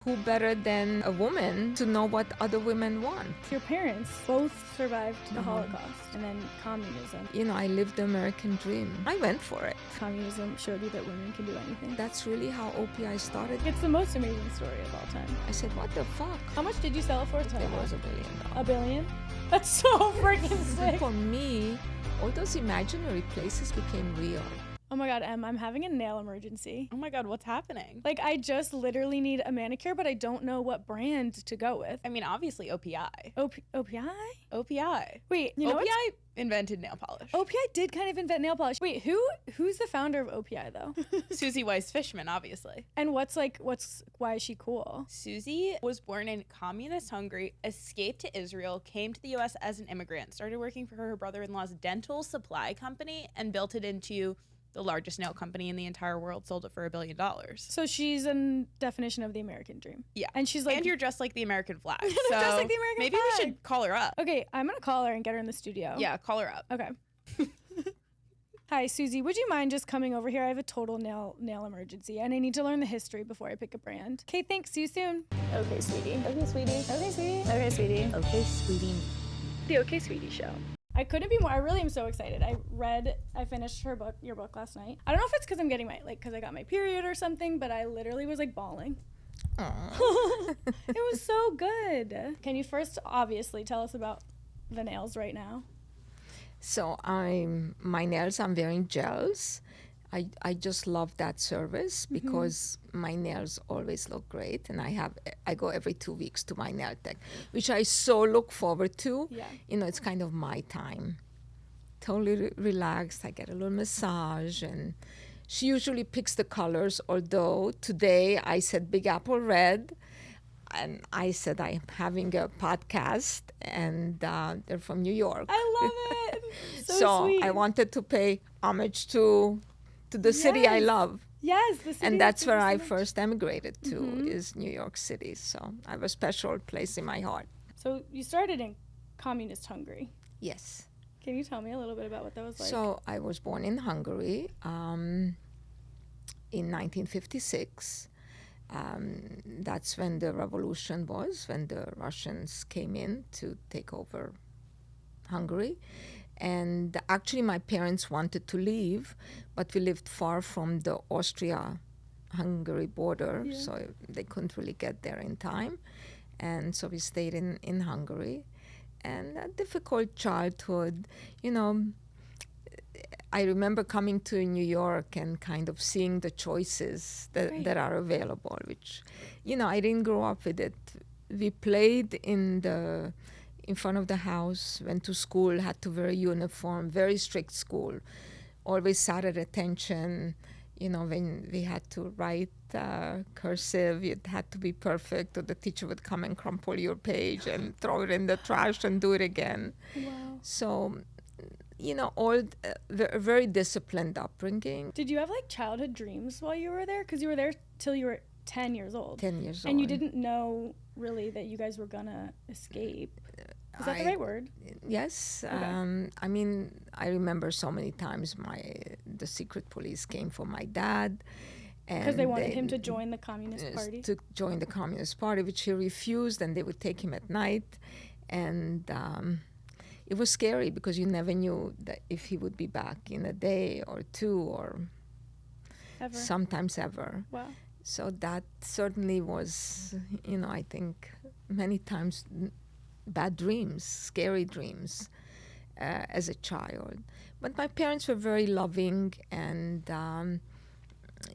who better than a woman to know what other women want? Your parents both survived the Holocaust and then communism. You know, I lived the American dream. I went for it. Communism showed you that women can do anything. That's really how OPI started. It's the most amazing story of all time. I said, what the fuck? How much did you sell it for? It was $1 billion. $1 billion? That's so freaking sick. For me, all those imaginary places became real. Oh my God, Em, I'm having a nail emergency. Oh my God, what's happening? Like, I just literally need a manicure, but I don't know what brand to go with. I mean, obviously OPI. OPI? OPI. Wait, you know OPI invented nail polish. OPI did kind of invent nail polish. Wait, who's the founder of OPI though? Suzi Weiss-Fischmann, obviously. And why is she cool? Suzi was born in Communist Hungary, escaped to Israel, came to the US as an immigrant, started working for her brother-in-law's dental supply company, and built it into the largest nail company in the entire world, sold it for $1 billion. So she's a definition of the American dream. Yeah. And she's like... And you're dressed like the American flag. I'm So dressed like the American maybe flag. we should call her up. Okay, I'm going to call her and get her in the studio. Yeah, call her up. Okay. Hi, Suzi. Would you mind just coming over here? I have a total nail emergency, and I need to learn the history before I pick a brand. Okay, thanks. See you soon. Okay, sweetie. Okay, sweetie. Okay, sweetie. Okay, sweetie. Okay, sweetie. The Okay, Sweetie Show. I couldn't be more. I really am so excited. I finished your book last night. I don't know if it's because I'm getting because I got my period or something, but I literally was like bawling. It was so good. Can you first obviously tell us about the nails right now? So my nails, I'm wearing gels. I just love that service because my nails always look great, and I go every 2 weeks to my nail tech, which I so look forward to. Yeah. You know, it's kind of my time. Totally relaxed. I get a little massage, and she usually picks the colors. Although today I said Big Apple Red, and I said I'm having a podcast, and they're from New York. I love it. So sweet. I wanted to pay homage to the city I love. Yes, the city. And that's where I first emigrated to, is New York City. So I have a special place in my heart. So you started in Communist Hungary. Yes. Can you tell me a little bit about what that was like? So I was born in Hungary in 1956. That's when the revolution was, when the Russians came in to take over Hungary. And actually my parents wanted to leave, but we lived far from the Austria-Hungary border, so they couldn't really get there in time. And so we stayed in Hungary. And a difficult childhood, you know. I remember coming to New York and kind of seeing the choices that are available, which, you know, I didn't grow up with it. We played in front of the house, went to school, had to wear a uniform, very strict school, always sat at attention. You know, when we had to write cursive, it had to be perfect, or the teacher would come and crumple your page and throw it in the trash and do it again. Wow. So, you know, a very disciplined upbringing. Did you have like childhood dreams while you were there? Because you were there till you were 10 years old. 10 years old. And you didn't know really that you guys were gonna escape. Is that the right word? Yes. Okay. I mean, I remember so many times the secret police came for my dad. Because they wanted him to join the Communist Party? To join the Communist Party, which he refused, and they would take him at night. And it was scary because you never knew that if he would be back in a day or two or sometimes ever. Wow. So that certainly was, you know, I think many times bad dreams, scary dreams as a child. But my parents were very loving, and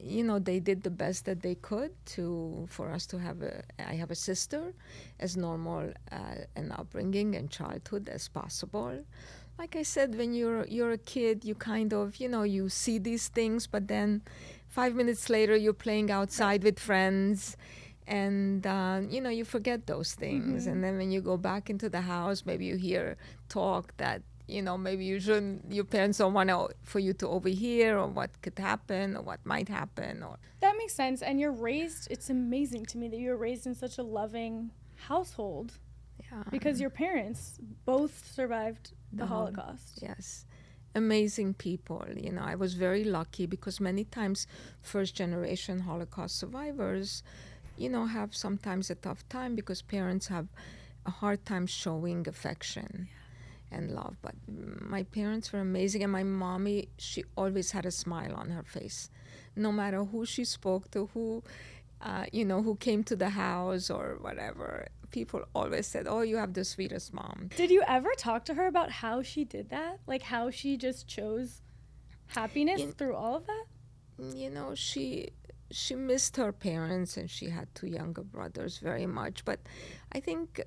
you know, they did the best that they could for us to have I have a sister, as normal an upbringing and childhood as possible. Like I said, when you're a kid, you kind of, you know, you see these things, but then 5 minutes later you're playing outside with friends. And, you know, you forget those things. And then when you go back into the house, maybe you hear talk that, you know, maybe your parents don't want for you to overhear, or what could happen or what might happen. That makes sense. And it's amazing to me that you were raised in such a loving household. Yeah. Because your parents both survived the Holocaust. Yes. Amazing people. You know, I was very lucky because many times first-generation Holocaust survivors have sometimes a tough time because parents have a hard time showing affection and love. But my parents were amazing, and my mommy, she always had a smile on her face. No matter who she spoke to, who came to the house or whatever, people always said, oh, you have the sweetest mom. Did you ever talk to her about how she did that? Like how she just chose happiness through all of that? She missed her parents, and she had 2 younger brothers very much. But I think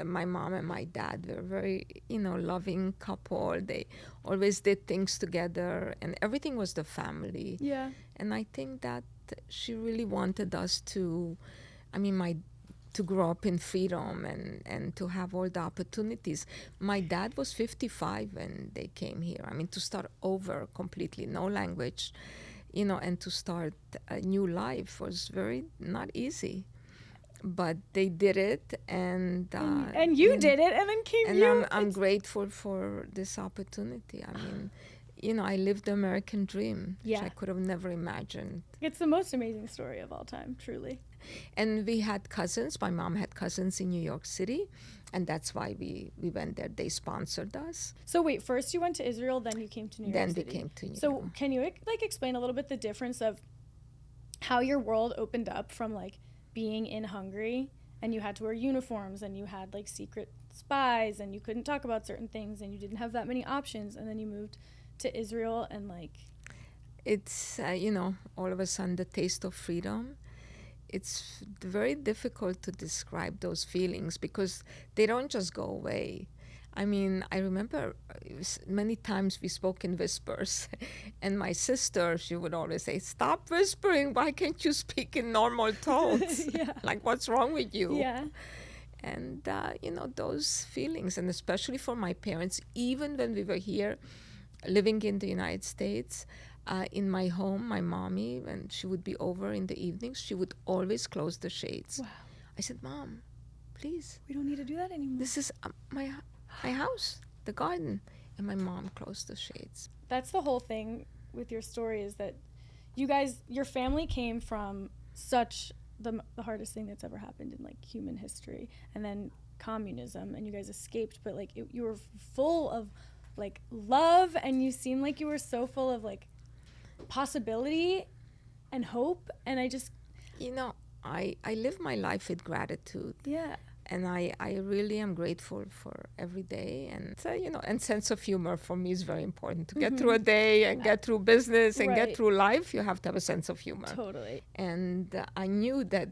my mom and my dad were very, loving couple. They always did things together, and everything was the family. Yeah. And I think that she really wanted us to grow up in freedom and to have all the opportunities. My dad was 55 when they came here. To start over completely, no language, and to start a new life was very not easy. But they did it, and you did it, and then came and you. I'm grateful for this opportunity. I lived the American dream, which I could have never imagined. It's the most amazing story of all time, truly. And we had cousins. My mom had cousins in New York City, and that's why we went there. They sponsored us. So wait, first you went to Israel, then you came to New York City. Then we came to New York. So can you explain a little bit the difference of how your world opened up from being in Hungary, and you had to wear uniforms, and you had secret spies, and you couldn't talk about certain things, and you didn't have that many options, and then you moved to Israel, and it's all of a sudden the taste of freedom. It's very difficult to describe those feelings because they don't just go away. I remember many times we spoke in whispers, and my sister, she would always say, stop whispering, why can't you speak in normal tones? What's wrong with you? Yeah. And those feelings, and especially for my parents, even when we were here living in the United States, in my home, my mommy, when she would be over in the evenings, she would always close the shades. Wow. I said, Mom, please. We don't need to do that anymore. This is my house, the garden. And my mom closed the shades. That's the whole thing with your story, is that you guys, your family came from such the hardest thing that's ever happened in human history, and then communism, and you guys escaped, but you were full of love, and you seemed like you were so full of possibility and hope, and I just I live my life with gratitude. Yeah. And I really am grateful for every day, and and sense of humor for me is very important to get through a day and get through business and get through life. You have to have a sense of humor. Totally. And I knew that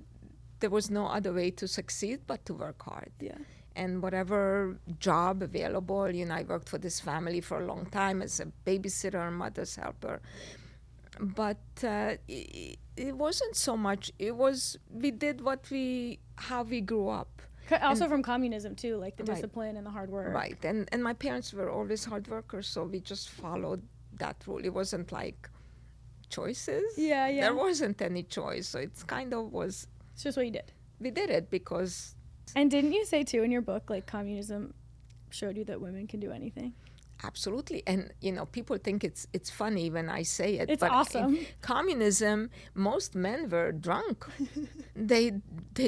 there was no other way to succeed but to work hard. Yeah. And whatever job available, I worked for this family for a long time as a babysitter, mother's helper. But it wasn't so much. It was, we did how we grew up. Also from communism too, the discipline and the hard work. Right. And my parents were always hard workers, so we just followed that rule. It wasn't choices. Yeah. There wasn't any choice. So it's kind of was. It's just what you did. We did it because. And didn't you say too in your book, communism showed you that women can do anything? Absolutely. And, people think it's funny when I say it. It's but awesome. In communism, most men were drunk. They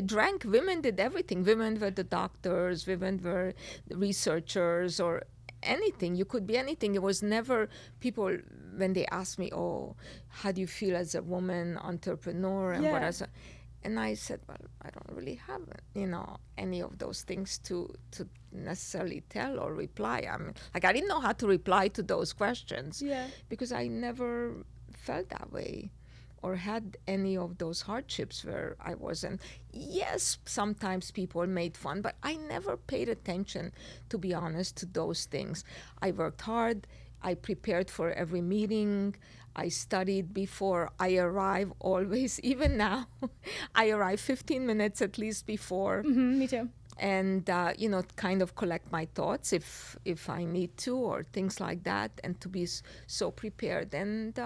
drank. Women did everything. Women were the doctors. Women were the researchers or anything. You could be anything. It was never people, when they asked me, oh, how do you feel as a woman entrepreneur? And what else? And I said, well, I don't really have, any of those things to necessarily tell or reply. I didn't know how to reply to those questions because I never felt that way or had any of those hardships where I wasn't. Yes, sometimes people made fun, but I never paid attention, to be honest, to those things. I worked hard. I prepared for every meeting. I studied before I arrive always. Even now, I arrive 15 minutes at least before. Mm-hmm, me too. And, kind of collect my thoughts if I need to or things like that, and to be so prepared. And,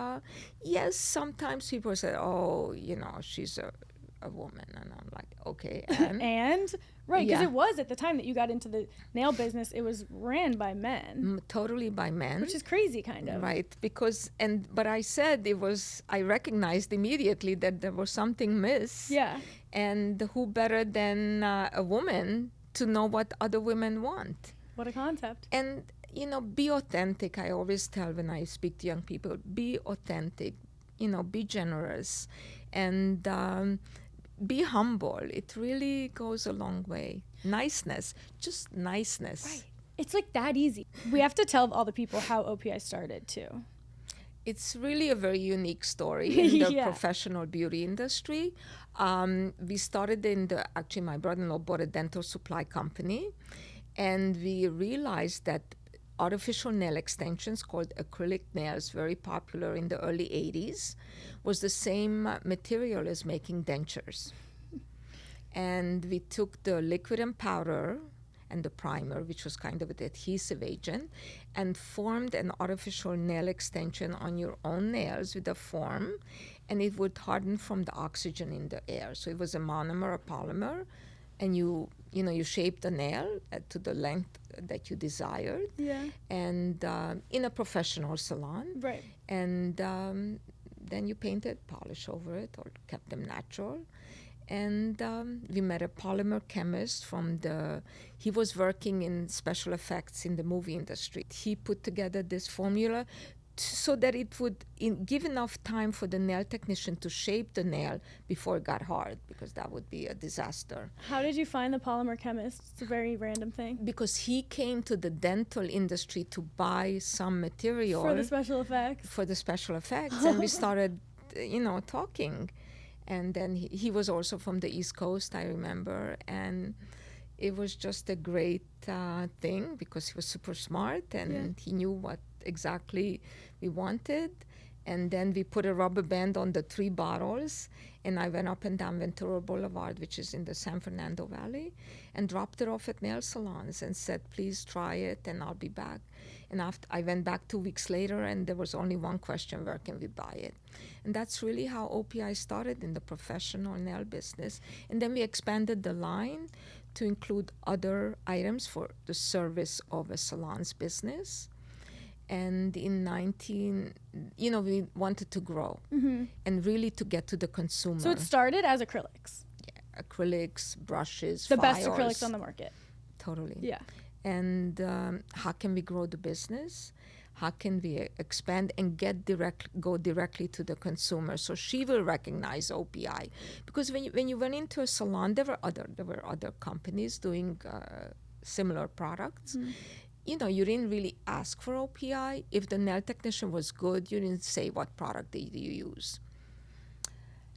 yes, sometimes people say, oh, she's a woman. And I'm like, okay, and? And? Right, because it was at the time that you got into the nail business, it was ran by men. Totally by men. Which is crazy, kind of. Right, but I said I recognized immediately that there was something miss. Yeah. And who better than a woman to know what other women want? What a concept. And, be authentic. I always tell when I speak to young people, be authentic, be generous, and be humble. It really goes a long way. Niceness, just niceness. Right. It's like that easy. We have to tell all the people how OPI started too. It's really a very unique story in the Yeah. professional beauty industry. We started actually my brother-in-law bought a dental supply company, and we realized that artificial nail extensions called acrylic nails, very popular in the early 80s, was the same material as making dentures. And we took the liquid and powder and the primer, which was kind of an adhesive agent, and formed an artificial nail extension on your own nails with a form, and it would harden from the oxygen in the air. So it was a monomer, a polymer, and you shape the nail to the length that you desired. Yeah. And in a professional salon. Right. And then you painted polish over it or kept them natural. And we met a polymer chemist he was working in special effects in the movie industry. He put together this formula so that it would give enough time for the nail technician to shape the nail before it got hard, because that would be a disaster. How did you find the polymer chemist? It's a very random thing. Because he came to the dental industry to buy some material For the special effects. And we started, talking. And then he was also from the East Coast, I remember, and it was just a great thing because he was super smart and he knew what exactly we wanted. And then we put a rubber band on the 3 bottles, and I went up and down Ventura Boulevard, which is in the San Fernando Valley, and dropped it off at nail salons and said, please try it and I'll be back. And I went back 2 weeks later, and there was only one question: where can we buy it? And that's really how OPI started in the professional nail business. And then we expanded the line to include other items for the service of a salon's business. And in we wanted to grow and really to get to the consumer. So it started as acrylics. Yeah, acrylics, brushes, The files. best acrylics on the market. Totally. Yeah. And how can we grow the business? How can we expand and go directly to the consumer so she will recognize OPI? Because when you went into a salon, there were other companies doing similar products. You didn't really ask for OPI. If the nail technician was good, you didn't say what product did you use.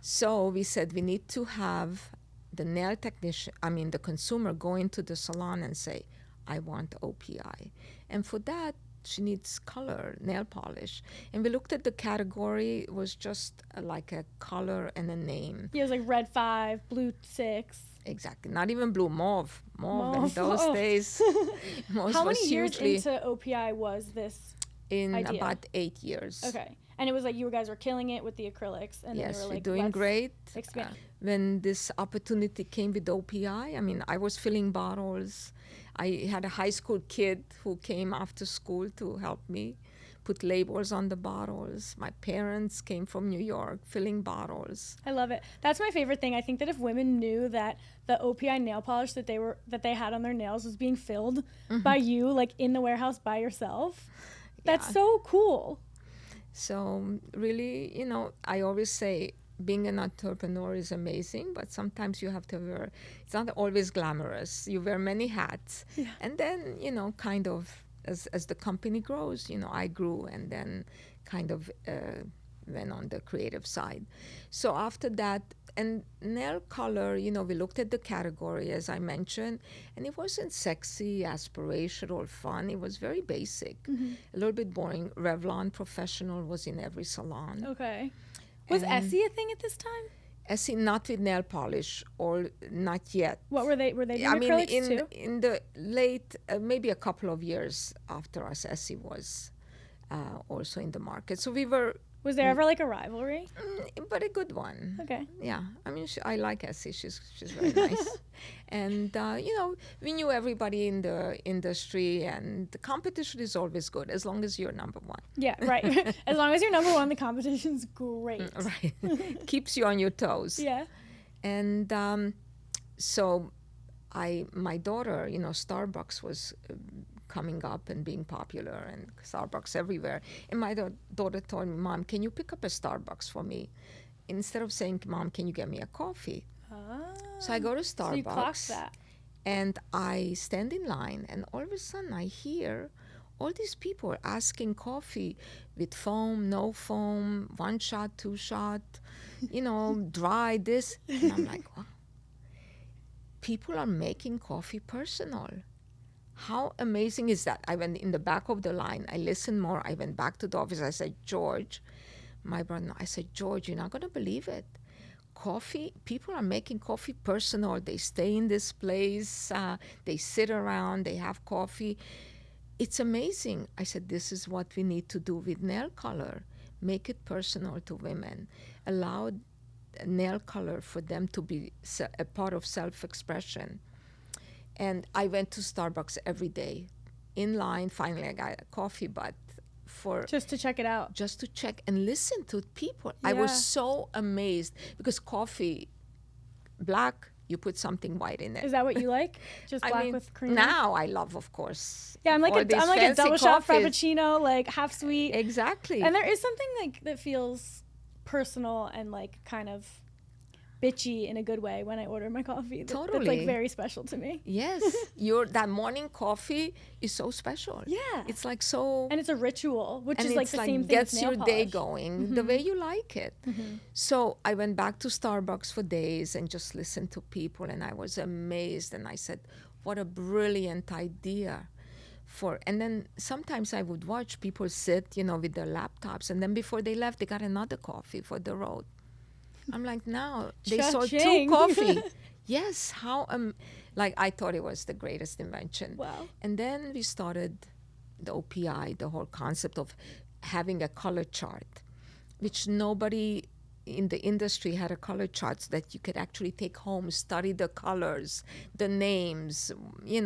So we said we need to have the consumer go into the salon and say, I want OPI. And for that, she needs color, nail polish. And we looked at the category. It was just like a color and a name. Yeah, it was like red 5, blue 6. Exactly. Not even blue, mauve in those days. How many years into OPI was this idea? About 8 years. Okay. And it was like you guys were killing it with the acrylics. And yes, then you were we're like, doing let's great. expand. When this opportunity came with OPI, I was filling bottles. I had a high school kid who came after school to help me put labels on the bottles. My parents came from New York filling bottles. I love it. That's my favorite thing. I think that if women knew that the OPI nail polish that they had on their nails was being filled by you, like in the warehouse by yourself, that's so cool. So really, I always say being an entrepreneur is amazing, but sometimes you have to wear, it's not always glamorous. You wear many hats. Yeah. And then, kind of as the company grows, I grew and then kind of went on the creative side. So after that, and nail color, we looked at the category, as I mentioned, and it wasn't sexy, aspirational, or fun. It was very basic, a little bit boring. Revlon Professional was in every salon. Okay. Was Essie a thing at this time? Essie, not with nail polish, or not yet. What were they? Were they doing acrylics too? In the late, maybe a couple of years after us, Essie was also in the market. So we were. Was there ever like a rivalry? But a good one. Okay. Yeah, I like Essie. She's very nice, and we knew everybody in the industry, and the competition is always good as long as you're number one. Yeah, right. As long as you're number one, the competition's great. Right, keeps you on your toes. Yeah. And so my daughter, Starbucks was coming up and being popular, and Starbucks everywhere. And my daughter told me, Mom, can you pick up a Starbucks for me? Instead of saying, Mom, can you get me a coffee? So I go to Starbucks. So you clocked that. And I stand in line, and all of a sudden I hear all these people asking coffee with foam, no foam, 1 shot, 2 shot, dry, this. And I'm like, wow. People are making coffee personal. How amazing is that? I went in the back of the line. I listened more. I went back to the office. I said, George, my brother, I said, George, you're not going to believe it. Coffee, people are making coffee personal. They stay in this place. They sit around. They have coffee. It's amazing. I said, this is what we need to do with nail color. Make it personal to women. Allow nail color for them to be a part of self-expression. And I went to Starbucks every day. In line, finally I got a coffee, but just to check it out. Just to check and listen to people. Yeah. I was so amazed because coffee, black, you put something white in it. Is that what you like? Just black with cream? Now I love, of course. Yeah, I'm like a double shot frappuccino, like half sweet. Exactly. And there is something like that feels personal and like kind of bitchy in a good way when I order my coffee. Totally. That's like very special to me. Yes. That morning coffee is so special. Yeah. It's like so. And it's a ritual, which is like the same thing gets as nail your polish. day going the way you like it. So I went back to Starbucks for days and just listened to people, and I was amazed, and I said, what a brilliant idea. And then sometimes I would watch people sit, with their laptops, and then before they left, they got another coffee for the road. I'm like, now they sold 2 coffee. Yes, I thought it was the greatest invention. Wow. And then we started the OPI, the whole concept of having a color chart, which nobody in the industry had a color chart so that you could actually take home, study the colors, the names,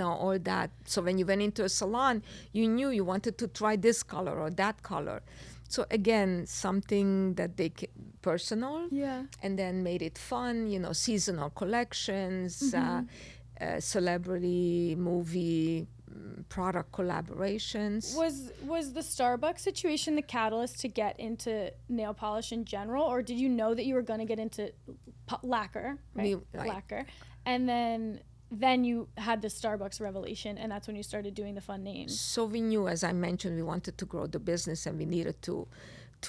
all that. So when you went into a salon, you knew you wanted to try this color or that color. So again, something that personal, and then made it fun, seasonal collections, celebrity, movie, product collaborations. Was the Starbucks situation the catalyst to get into nail polish in general, or did you know that you were going to get into lacquer, right? Lacquer, and then you had the Starbucks revelation, and that's when you started doing the fun names. So we knew, as I mentioned, we wanted to grow the business, and we needed to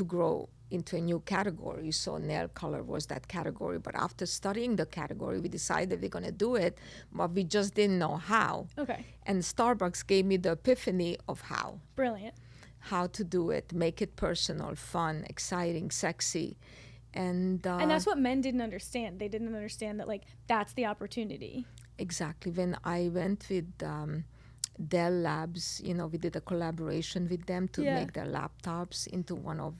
grow into a new category. So nail color was that category. But after studying the category, we decided we're going to do it, but we just didn't know how. Okay. And Starbucks gave me the epiphany of how. Brilliant. How to do it, make it personal, fun, exciting, sexy. And that's what men didn't understand. They didn't understand that, that's the opportunity. Exactly. When I went with Dell Labs, we did a collaboration with them to make their laptops into one of,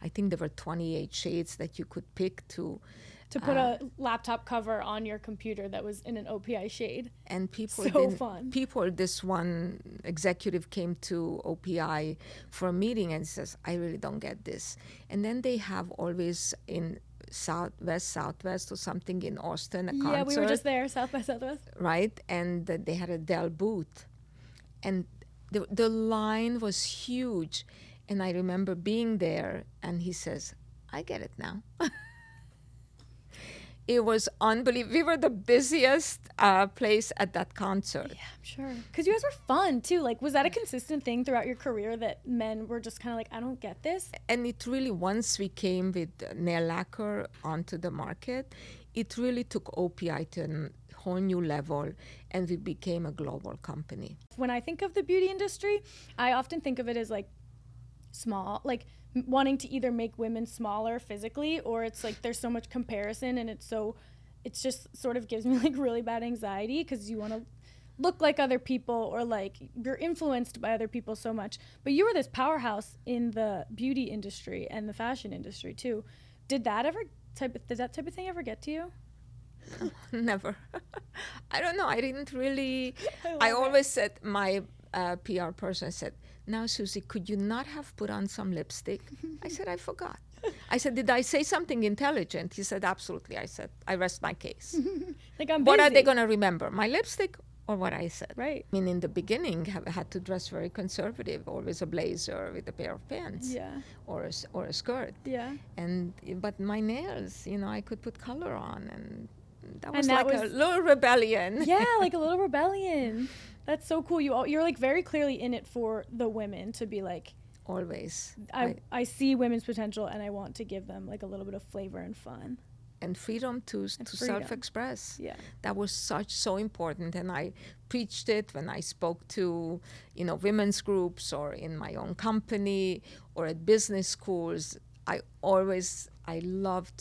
I think there were 28 shades that you could pick to put a laptop cover on your computer that was in an OPI shade. And people, this one executive came to OPI for a meeting and says, I really don't get this. And then they have always in Southwest or something in Austin, a concert. Yeah, we were just there, Southwest. Right, and they had a Dell booth. And the line was huge. And I remember being there, and he says, I get it now. It was unbelievable. We were the busiest place at that concert. Yeah, I'm sure. Because you guys were fun, too. Was that a consistent thing throughout your career that men were just kind of I don't get this? And it really, once we came with nail lacquer onto the market, it really took OPI to a whole new level, and we became a global company. When I think of the beauty industry, I often think of it as small, wanting to either make women smaller physically, or it's there's so much comparison, and it's just sort of gives me really bad anxiety because you want to look like other people, or you're influenced by other people so much. But you were this powerhouse in the beauty industry and the fashion industry too. Did that type of thing ever get to you? Never. I don't know. I didn't really. I always said, my PR person said, now, Suzi, could you not have put on some lipstick? I said, I forgot. I said, did I say something intelligent? He said, absolutely. I said, I rest my case. Like, I'm busy. What are they going to remember? My lipstick or what I said? Right. I mean, in the beginning, I had to dress very conservative, always a blazer with a pair of pants. Yeah. Or a skirt. Yeah. But my nails, I could put color on, and that was And that like was- a little rebellion. Yeah, like a little rebellion. That's so cool. You're like very clearly in it for the women to be like, Always. I see women's potential and I want to give them like a little bit of flavor and fun. And freedom to freedom. self-express. Yeah. That was so important, and I preached it when I spoke to, women's groups or in my own company or at business schools. I love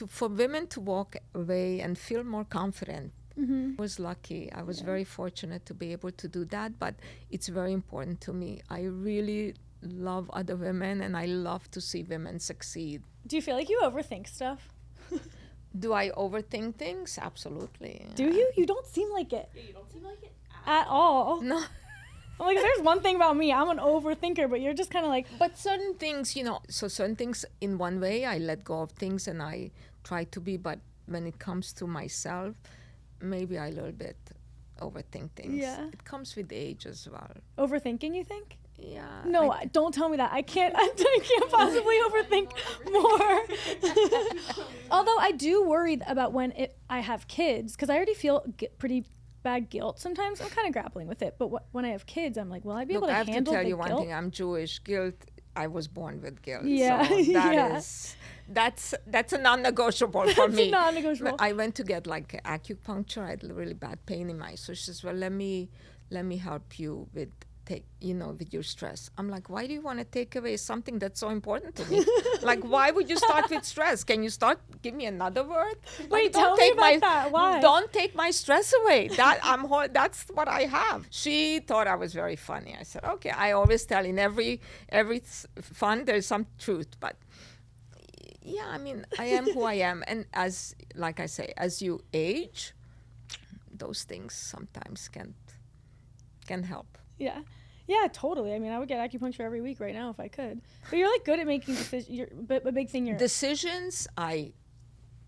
for women to walk away and feel more confident. Mm-hmm. I was lucky. I was very fortunate to be able to do that, but it's very important to me. I really love other women, and I love to see women succeed. Do you feel like you overthink stuff? Do I overthink things? Absolutely. Do you? You don't seem like it Yeah, you don't seem like it at all. No. I'm like, there's one thing about me. I'm an overthinker, but you're just kind of like, But certain things, certain things in one way, I let go of things and I try to be, but when it comes to myself, maybe I a little bit overthink things. Yeah. It comes with age as well. overthinking, you think? Yeah. No, don't tell me that. I can't possibly overthink more. Although I do worry about when I have kids, because I already feel pretty bad guilt sometimes. I'm kind of grappling with it. But when I have kids, I'm like, will I be able to I have handle to tell the you one guilt? thing. I'm Jewish. Guilt, I was born with guilt. Yeah, So that yeah. is, that's a non-negotiable for me. It's non-negotiable. I went to get like acupuncture. I had really bad pain in my, so she says, well, let me help you with with your stress. I'm like, why do you want to take away something that's so important to me? Like, why would you start with stress? Can you give me another word? Wait, tell me about that. Why? Don't take my stress away. That's what I have. She thought I was very funny. I said, okay. I always tell in every fun there's some truth, but yeah, I mean, I am who I am, and like I say, as you age, those things sometimes can help. Yeah. Yeah, totally. I mean, I would get acupuncture every week right now if I could. But you're like good at making decisions. But a big thing Decisions,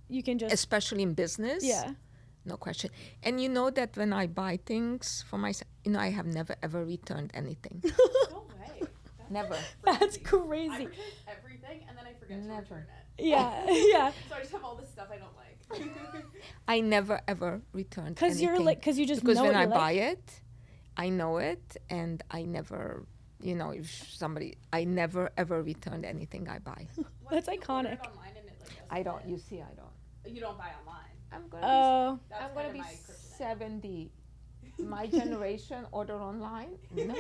you can just, especially in business. yeah. No question. And you know that when I buy things for myself, I have never ever returned anything. No way. Never. That's I crazy. return everything and then I forget to Never. return it. Yeah, yeah. So I just have all this stuff I don't like. I never ever returned Because anything. because you just because know when what I you buy like. it, I know it, and I never, I never ever returned anything I buy. That's What if you order iconic. it online and it, like, doesn't I don't. fit? You see, I don't. You don't buy online. I'm gonna Oh. That's I'm gonna kinda be my kryptonite. 70. My generation order online. No.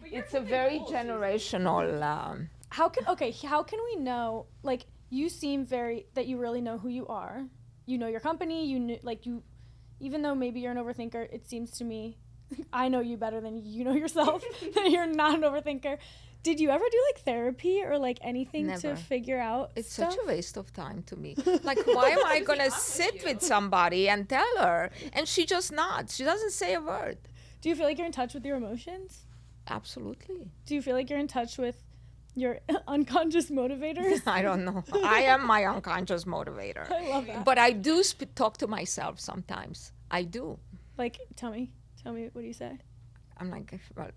But you're It's a keeping very rules, generational. How can we know, like, you seem that you really know who you are. You know your company, even though maybe you're an overthinker, it seems to me, I know you better than you know yourself, that you're not an overthinker. Did you ever do like therapy or like anything to Never. figure out It's stuff? such a waste of time to me. Like, why am I gonna sit with somebody and tell her, and she just nods? She doesn't say a word. Do you feel like you're in touch with your emotions? Absolutely. Do you feel like you're in touch with your unconscious motivators? I don't know. I am my unconscious motivator. I love that. But I do talk to myself sometimes. I do. Like, tell me, what do you say? I'm like, well,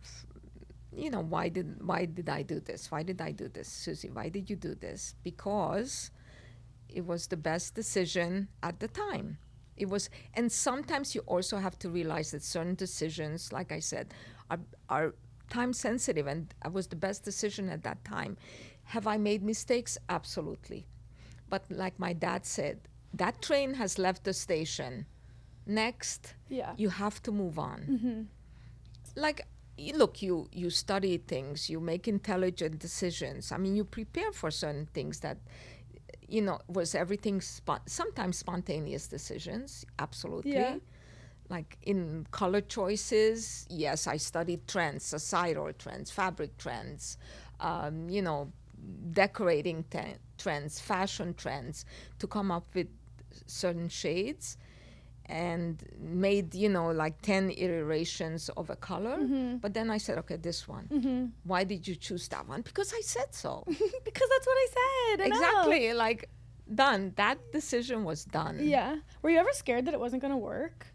why did I do this? Why did I do this, Suzi? Why did you do this? Because it was the best decision at the time. It was, and sometimes you also have to realize that certain decisions, like I said, are time sensitive, and it was the best decision at that time. Have I made mistakes? Absolutely. But like my dad said, that train has left the station. Next, Yeah. you have to move on. Mm-hmm. Like, look, you study things, you make intelligent decisions. I mean, you prepare for certain things that, was everything sometimes spontaneous decisions, absolutely. Yeah. Like in color choices, yes, I studied trends, societal trends, fabric trends, decorating trends, fashion trends, to come up with certain shades. and made, like 10 iterations of a color. But then I said, okay, this one. Why did you choose that one? Because I said so. Because that's what I said. Exactly. Like, done. That decision was done. Yeah. Were you ever scared that it wasn't going to work?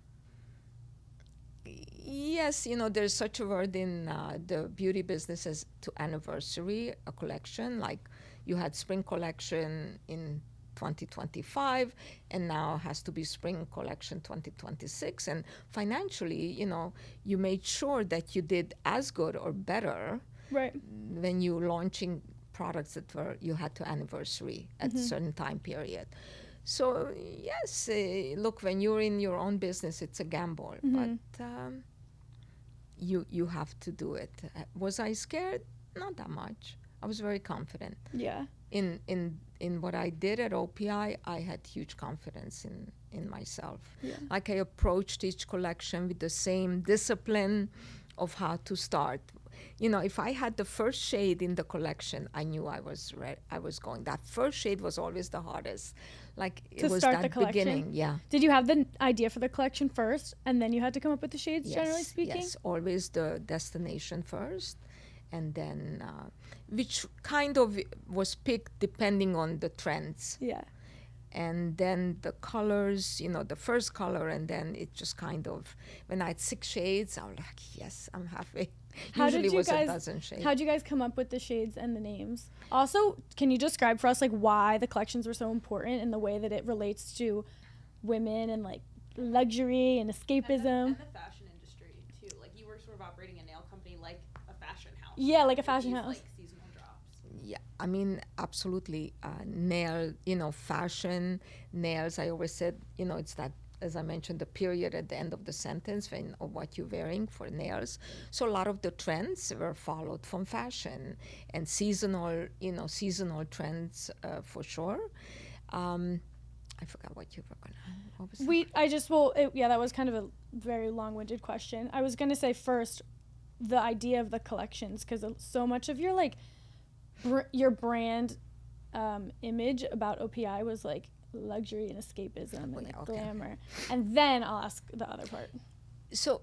Yes, there's such a word in the beauty business as to anniversary a collection. Like, you had spring collection in 2025, and now has to be spring collection 2026. And financially, you made sure that you did as good or better Right. when you launching products that you had to anniversary at a certain time period. So yes, look, when you're in your own business, it's a gamble, but you have to do it. Was I scared? Not that much. I was very confident. Yeah. In what I did at OPI, I had huge confidence in myself. Yeah. Like, I approached each collection with the same discipline of how to start. If I had the first shade in the collection, I knew I was going. That first shade was always the hardest. Like, it was start that the collection? beginning. Yeah. Did you have the idea for the collection first, and then you had to come up with the shades, Yes, generally speaking? yes, always the destination first, and then which kind of was picked depending on the trends. Yeah. And then the colors, the first color, and then it just kind of, when I had 6 shades, I was like, yes, I'm happy. Usually it was a dozen shades. How'd you guys come up with the shades and the names? Also, can you describe for us like why the collections were so important and the way that it relates to women and like luxury and escapism? And the fashion industry too. Like, you were sort of operating a nail company like a fashion house. Yeah, like a fashion house. Like seasonal drops. Yeah, I mean, absolutely. Nail, fashion, nails. I always said, it's that, as I mentioned, the period at the end of the sentence of what you're wearing for nails. So a lot of the trends were followed from fashion and seasonal trends for sure. I forgot what you were gonna. That was kind of a very long-winded question. I was gonna say first, the idea of the collections, because so much of your like your brand image about OPI was like luxury and escapism and glamour. And then I'll ask the other part. So,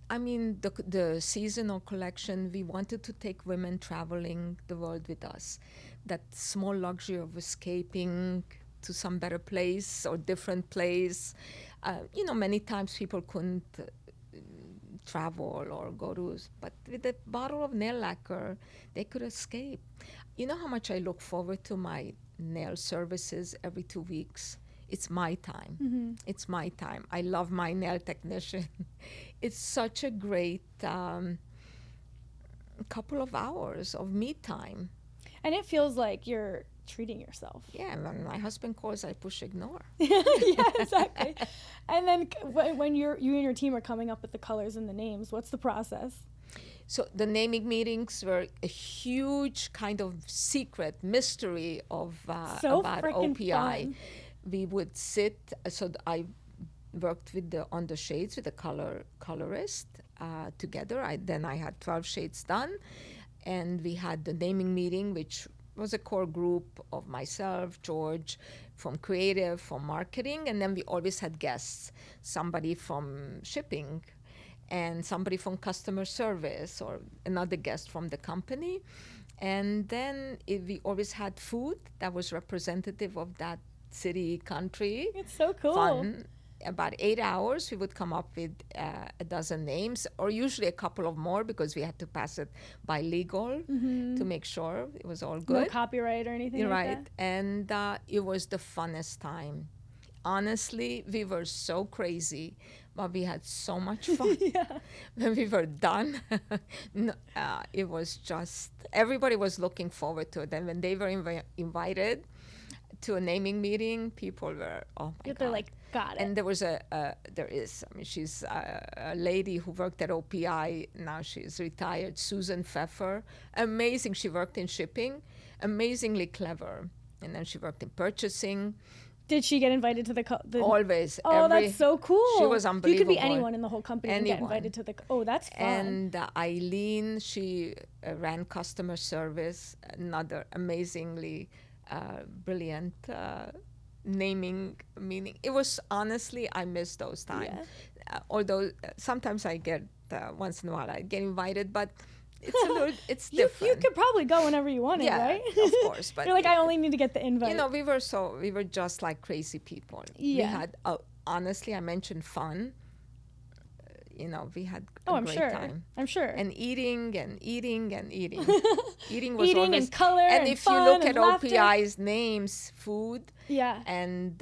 I mean, the seasonal collection, we wanted to take women traveling the world with us. That small luxury of escaping to some better place or different place. Many times people couldn't travel or go to, but with a bottle of nail lacquer, they could escape. You know how much I look forward to my nail services every 2 weeks? It's my time. It's my time. I love my nail technician. It's such a great couple of hours of me time. And it feels like you're treating yourself. Yeah, when my husband calls, I push ignore. Yeah, exactly. And then when you and your team are coming up with the colors and the names, what's the process? So the naming meetings were a huge kind of secret mystery of about OPI. Fun. We would sit. So I worked on the shades with the colorist together. Then I had 12 shades done, and we had the naming meeting, which was a core group of myself, George, from creative, from marketing, and then we always had guests, somebody from shipping, and somebody from customer service, or another guest from the company. And then we always had food that was representative of that city, country. It's so cool. Fun. About 8 hours, we would come up with a dozen names, or usually a couple of more, because we had to pass it by legal to make sure it was all good. No copyright or anything You're like right. that? And it was the funnest time. Honestly, we were so crazy, but we had so much fun. When we were done, it was just, everybody was looking forward to it. And when they were invited to a naming meeting, people were, oh my God. They're like, got it. And there was she's a lady who worked at OPI, now she's retired, Susan Pfeffer. Amazing, she worked in shipping, amazingly clever. And then she worked in purchasing. Did she get invited to the Always. Oh, that's so cool. She was unbelievable. You could be anyone in the whole company and get invited to the... Oh, that's fun. And Eileen, she ran customer service, another amazingly brilliant naming meaning. It was honestly, I miss those times. Although sometimes I get, once in a while, I get invited, but it's a little, it's different. You could probably go whenever you wanted, right? Of course. But you're like, I only need to get the invite. You know, we were just like crazy people. We had, honestly, I mentioned fun. You know, we had a great time. I'm sure. And eating and eating and eating. Eating was eating always, and color and if you look at laughter. OPI's names, food, Yeah, and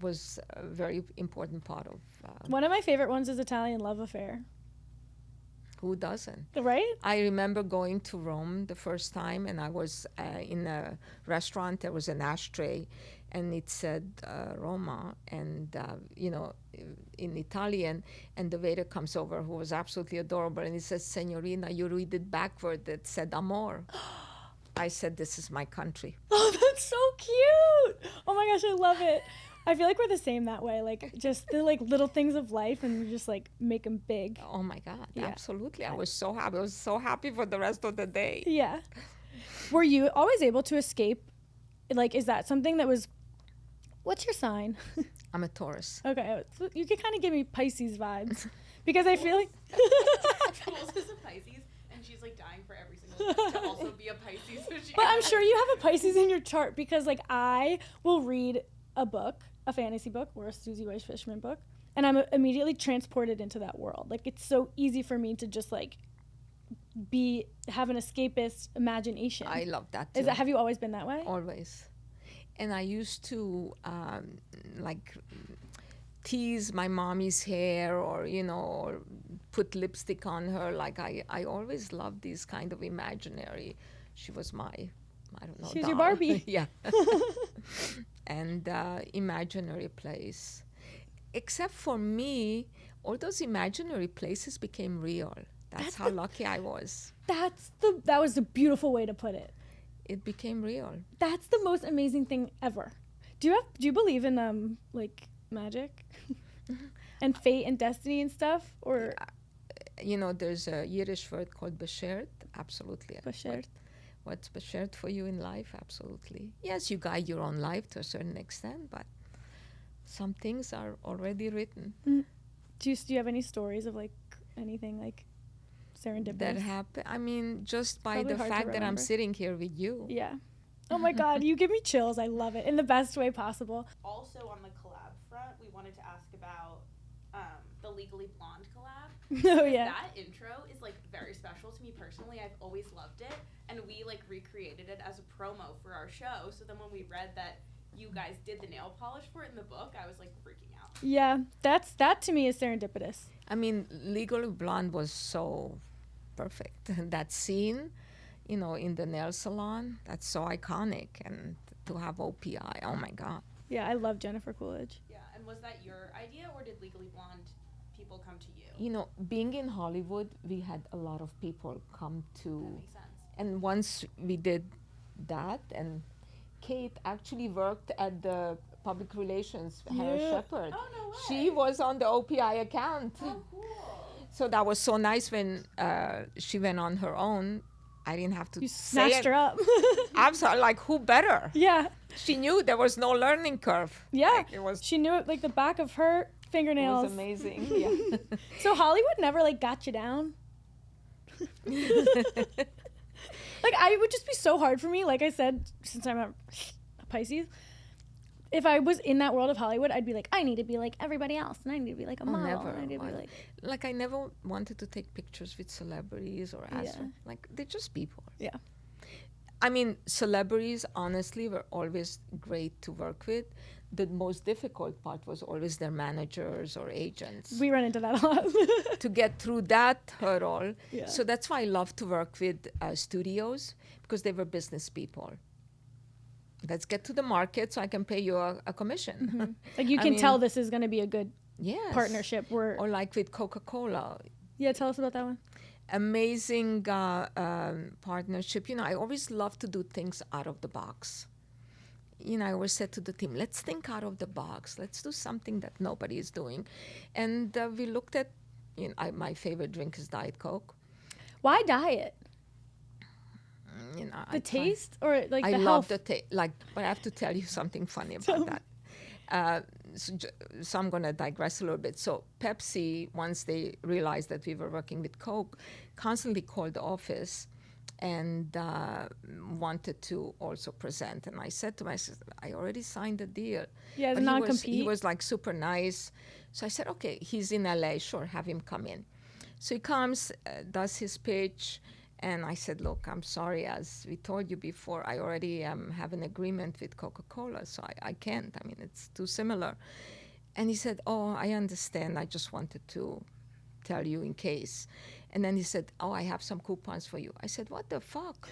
was a very important part of. One of my favorite ones is Italian Love Affair. Who doesn't? Right? I remember going to Rome the first time, and I was in a restaurant. There was an ashtray, and it said Roma, and you know, in Italian. And the waiter comes over, who was absolutely adorable, and he says, "Signorina, you read it backward. It said amor." I said, "This is my country." Oh, that's so cute! Oh my gosh, I love it. I feel like we're the same that way. Like just the like little things of life, and we just like make them big. Oh my God, absolutely! I was so happy. I was so happy for the rest of the day. Yeah. Were you always able to escape? Like, is that something that was? What's your sign? I'm a Taurus. Okay, you can kind of give me Pisces vibes, because I feel like. Jules is a Pisces, and she's like dying for every single day to also be a Pisces. So But I'm sure you have a Pisces in your chart, because like I will read a book, a fantasy book or a Suzi Weiss-Fischmann book, and I'm immediately transported into that world. Like it's so easy for me to just like have an escapist imagination. I love that too. Have you always been that way? Always. And I used to like tease my mommy's hair, or you know, or put lipstick on her. Like I always loved these kind of imaginary. She was my, I don't know, she was your doll. Barbie. Yeah. And imaginary place. Except for me, all those imaginary places became real. That's how lucky I was. That was a beautiful way to put it. It became real. That's the most amazing thing ever. Do you believe in like magic and fate and destiny and stuff, or you know, there's a Yiddish word called beshert. Absolutely. Beshert. What's beshert for you in life? Absolutely. Yes, you guide your own life to a certain extent, but some things are already written. Do you have any stories of like anything like serendipitous that happened? I mean, just by Probably the hard to fact that I'm remember. sitting here with you. Yeah. Oh my God, you give me chills. I love it in the best way possible. Also on the collab front, we wanted to ask about the Legally Blonde collab. Oh yeah. That intro is like very special to me personally. I've always loved it, and we like recreated it as a promo for our show. So then when we read that you guys did the nail polish for it in the book, I was like freaking out. Yeah, that to me is serendipitous. I mean, Legally Blonde was so perfect. That scene, you know, in the nail salon, that's so iconic. And to have OPI, oh my God. Yeah, I love Jennifer Coolidge. Yeah, and was that your idea, or did Legally Blonde people come to you? You know, being in Hollywood, we had a lot of people come to. That makes sense. And once we did that, and Kate actually worked at the public relations, Harris Shepherd. Oh, no way. She was on the OPI account. Oh, cool. So that was so nice when she went on her own. I didn't have to You say snatched it. her up. I'm sorry, like, who better? Yeah. She knew there was no learning curve. Yeah. Like, it was She knew it like the back of her fingernails. amazing. Yeah. So Hollywood never like got you down? Like I would just be so hard for me. Like I said, since I'm a Pisces, if I was in that world of Hollywood, I'd be like, I need to be like everybody else, and I need to be like a model. Never. And I need to be like, I never wanted to take pictures with celebrities or like, they're just people. yeah. I mean, celebrities, honestly, were always great to work with. The most difficult part was always their managers or agents. We run into that a lot. To get through that hurdle. Yeah. So that's why I love to work with studios, because they were business people. Let's get to the market so I can pay you a commission. Mm-hmm. Like you can tell this is going to be a good Yes. partnership. Or like with Coca-Cola. Yeah, tell us about that one. Amazing partnership. You know, I always love to do things out of the box. You know, I always said to the team, let's think out of the box. Let's do something that nobody is doing. And we looked at, you know, my favorite drink is Diet Coke. Why diet? you know, The taste or like I the love health? the taste. Like, but I have to tell you something funny about that. So I'm going to digress a little bit. So Pepsi, once they realized that we were working with Coke, constantly called the office and wanted to also present. And I said to him, I said, I already signed the deal. Yeah, But non-compete. he was like super nice. So I said, okay, he's in LA, sure, have him come in. So he comes, does his pitch, and I said, look, I'm sorry, as we told you before, I already have an agreement with Coca-Cola, so I can't. I mean, it's too similar. And he said, oh, I understand. I just wanted to tell you in case. And then he said, oh, I have some coupons for you. I said, what the fuck?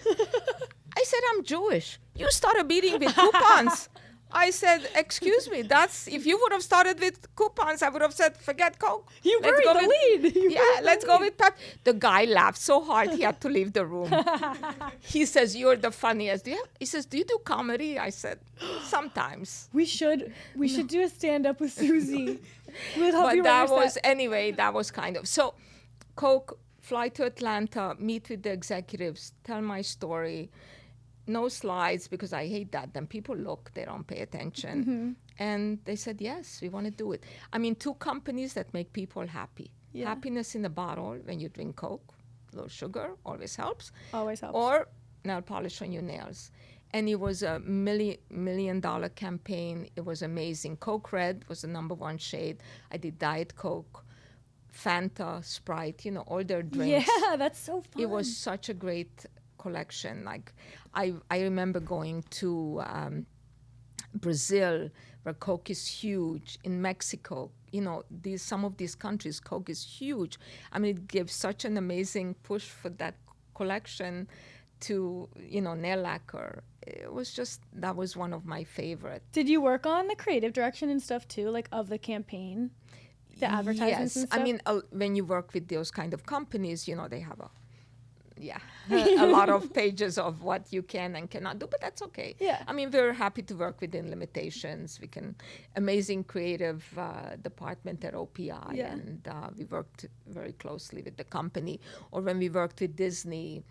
I said, I'm Jewish. You started beating with coupons. I said, excuse me, that's, if you would have started with coupons, I would have said, forget Coke. You buried the lead. Yeah, let's go with Pep. The guy laughed so hard he had to leave the room. He says, you're the funniest. He says, do you do comedy? I said, sometimes. We should do a stand-up with Suzi. We'll help But you that write your was, set. anyway, that was kind of, so Coke, fly to Atlanta, meet with the executives, tell my story. No slides, because I hate that. Then people look, they don't pay attention. And they said, yes, we want to do it. I mean, 2 companies that make people happy. Yeah. Happiness in a bottle when you drink Coke, a little sugar, always helps. Always helps. Or nail polish on your nails. And it was a $1 million campaign. It was amazing. Coke Red was the #1 shade. I did Diet Coke, Fanta, Sprite, you know, all their drinks. Yeah, that's so fun. It was such a great collection. Like I remember going to Brazil, where Coke is huge. In Mexico, you know, some of these countries, Coke is huge. I mean, it gives such an amazing push for that collection to, you know, nail lacquer. It was just, that was one of my favorite. Did you work on the creative direction and stuff too, like of the campaign, the advertisements and stuff? I mean, when you work with those kind of companies, you know, they have a lot of pages of what you can and cannot do, but that's okay. Yeah. I mean, we're happy to work within limitations. We can, amazing creative department at OPI, Yeah. and we worked very closely with the company. Or when we worked with Disney,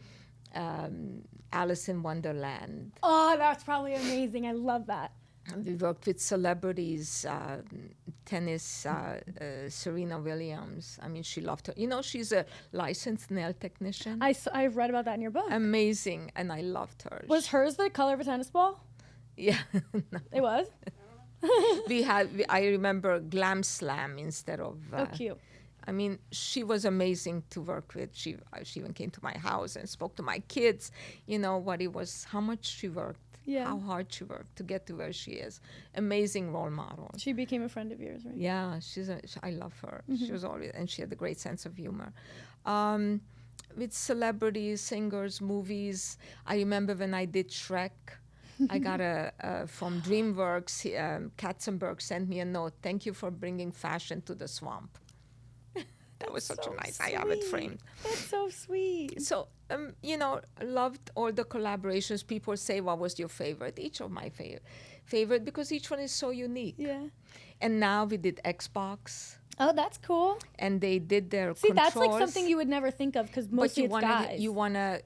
Alice in Wonderland. Oh, that's probably amazing. I love that. We worked with celebrities, tennis, Serena Williams. I mean, she loved her. You know, she's a licensed nail technician. I read about that in your book. Amazing, and I loved her. Was hers the color of a tennis ball? Yeah. No. It was? I remember Glam Slam instead of... Oh, cute. I mean, she was amazing to work with. She even came to my house and spoke to my kids. You know, how much she worked. Yeah. How hard she worked to get to where she is. Amazing role model. She became a friend of yours, right? Yeah, I love her. She was always, and she had a great sense of humor. With celebrities, singers, movies. I remember when I did Shrek, I got from DreamWorks, Katzenberg sent me a note. Thank you for bringing fashion to the swamp. That was such a nice, I have it framed. That's so sweet. So, you know, loved all the collaborations. People say, what was your favorite? Each of my favorite, because each one is so unique. Yeah. And now we did Xbox, Oh, that's cool. and they did their See, controls. that's like something you would never think of because mostly it's guys. You want to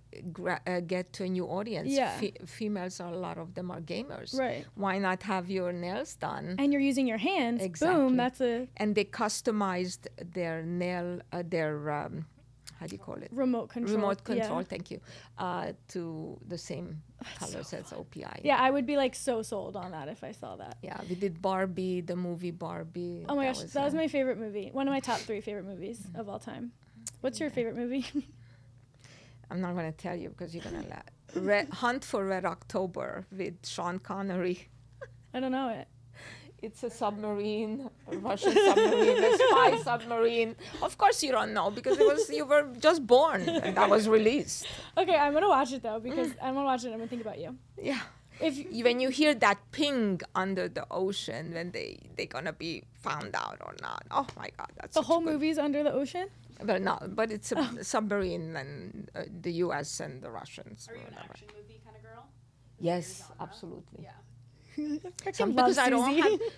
get to a new audience. Yeah. Females, a lot of them are gamers. Right. Why not have your nails done? And you're using your hands. Exactly. Boom, that's a And they customized their nail, how do you call it? remote control. Remote control, Yeah. thank you, to the same colors as OPI. Yeah, I would be like so sold on that if I saw that. Yeah, we did Barbie, the movie Barbie. Oh my gosh, that was uh, my favorite movie. One of my top 3 favorite movies of all time. What's your favorite movie? I'm not going to tell you because you're going to laugh. Hunt for Red October with Sean Connery. I don't know it. It's a submarine, a Russian submarine, a spy submarine. Of course you don't know because you were just born and that was released. Okay, I'm gonna watch it though because I'm gonna watch it and I'm gonna think about you. Yeah. If When you hear that ping under the ocean, when they're gonna be found out or not. Oh my God, that's the such whole a good- movie's under the ocean. Well, no, but it's a submarine and the U.S. and the Russians. Are you an whatever. action movie kind of girl? Yes, absolutely. Yeah. Because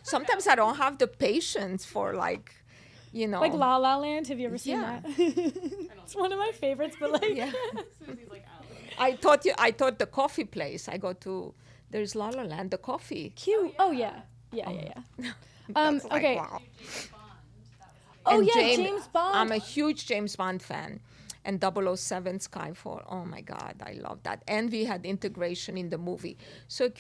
sometimes I don't have the patience for like, you know. Like La La Land. Have you ever seen Yeah. that? It's one of my favorites, but like. Yeah. Susie's like, I thought the coffee place. I go to, there's La La Land, the coffee. Cute. Oh, yeah. Yeah. That's Okay. Wow. Oh, And yeah, James Bond. I'm a huge James Bond fan. And 007 Skyfall, oh my God, I love that. And we had integration in the movie. So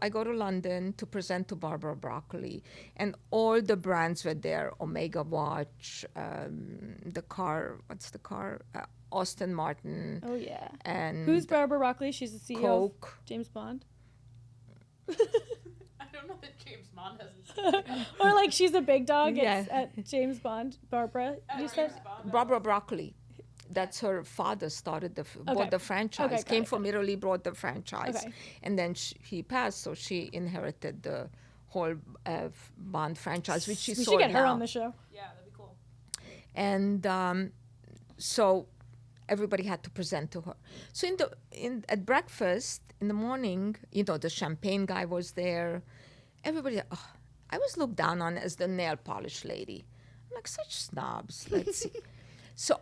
I go to London to present to Barbara Broccoli. And all the brands were there. Omega Watch, the car, what's the car? Aston Martin. Oh, yeah. And Who's Barbara Broccoli? She's the CEO Coke. of James Bond. I don't know that James Bond has. Or like she's a big dog Yeah. at James Bond. Barbara, you said? Barbara Broccoli. That's her father started bought the franchise. Okay, got Came it, from Italy, brought the franchise. Okay. And then he passed, so she inherited the whole Bond franchise, which she We sold should get her now. on the show. Yeah, that'd be cool. And so everybody had to present to her. So at breakfast in the morning, the champagne guy was there. Everybody, I was looked down on as the nail polish lady. I'm like, such snobs. Let's see. So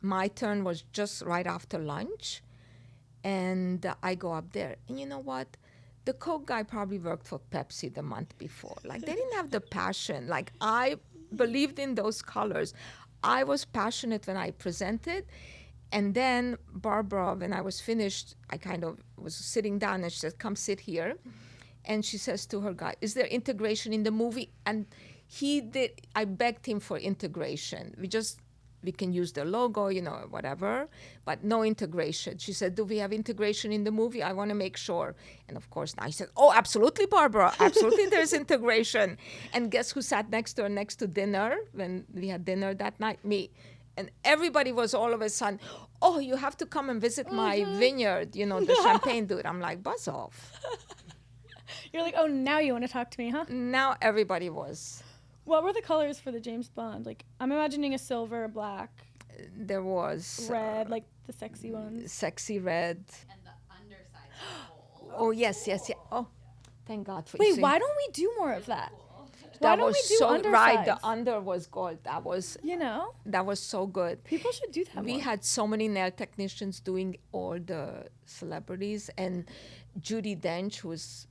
my turn was just right after lunch, and I go up there. And you know what? The Coke guy probably worked for Pepsi the month before. Like, they didn't have the passion. Like, I believed in those colors. I was passionate when I presented. And then Barbara, when I was finished, I kind of was sitting down, and she said, come sit here. And she says to her guy, is there integration in the movie? And he did. I begged him for integration. We can use the logo, whatever, but no integration. She said, do we have integration in the movie? I want to make sure. And of course, I said, oh, absolutely, Barbara. Absolutely, there's integration. And guess who sat next to her next to dinner when we had dinner that night? Me. And everybody was all of a sudden, oh, you have to come and visit my vineyard, the champagne dude. I'm like, buzz off. You're like, oh, now you want to talk to me, huh? Now everybody was. What were the colors for the James Bond? Like, I'm imagining a silver, a black, There was red, like the sexy ones. sexy red. And the underside of the Oh, yes. Oh, thank God for Wait, seeing- why don't we do more of that? Why That don't was we do so right. undersides? The under was gold. That was so good. People should do that We more. had so many nail technicians doing all the celebrities, and Judi Dench was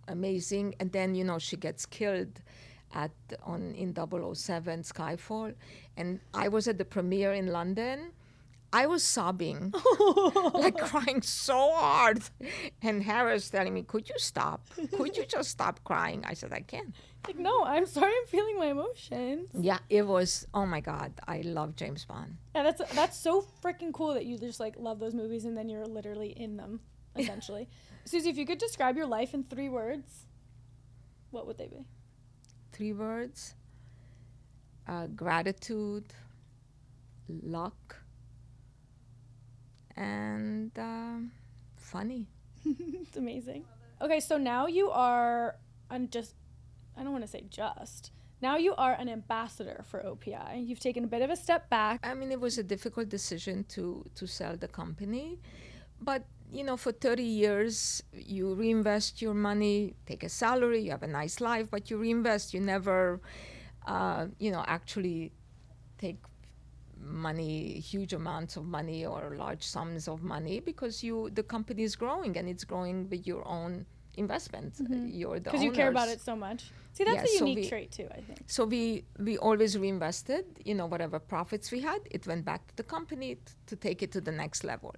amazing. And then she gets killed in 007 Skyfall, and I was at the premiere in London. I was sobbing, like crying so hard. And Harris telling me, could you stop? Could you just stop crying? I said, I can't. Like, no, I'm sorry, I'm feeling my emotions. Yeah, it was, oh my God, I love James Bond. Yeah, that's so freaking cool that you just like love those movies and then you're literally in them, essentially. Suzi, if you could describe your life in 3 words, what would they be? 3 words: gratitude, luck, and funny. It's amazing. Okay, so now you are I don't want to say just. Now you are an ambassador for OPI. You've taken a bit of a step back. I mean, it was a difficult decision to sell the company. But, for 30 years, you reinvest your money, take a salary, you have a nice life, but you reinvest. You never, actually take money, huge amounts of money or large sums of money, because the company is growing, and it's growing with your own investments. You're the Because you care about owners. it so much. See, that's Yeah, a so unique trait too, I think. So we always reinvested, whatever profits we had, it went back to the company to take it to the next level.